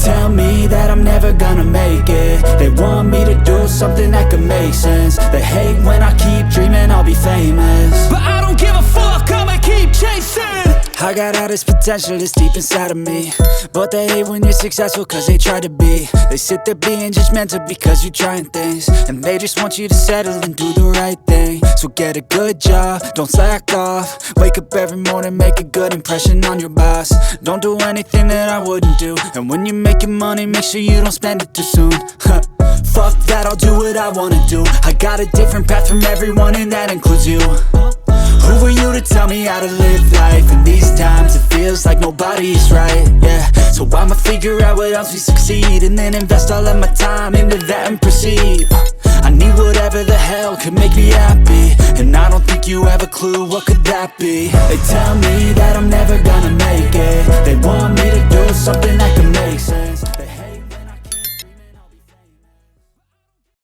tell me that I'm never gonna make it. They want me to do something that could make sense. They hate when I keep dreaming I'll be famous, but I don't give a fuck, I'ma keep chasing. I got all this potential that's deep inside of me, but they hate when you're successful cause they try to be. They sit there being judgmental because you're trying things, and they just want you to settle and do the right thing. So get a good job, don't slack off. Wake up every morning, make a good impression on your boss. Don't do anything that I wouldn't do, and when you're making money, make sure you don't spend it too soon. Fuck that, I'll do what I wanna do. I got a different path from everyone, and that includes you. Who are you to tell me how to live life? In these times it feels like nobody's right, yeah. So I'ma figure out what else we succeed, and then invest all of my time into that and proceed. I need whatever the hell could make me happy, and I don't think you have a clue what could that be. They tell me that I'm never gonna make it. They want me to do something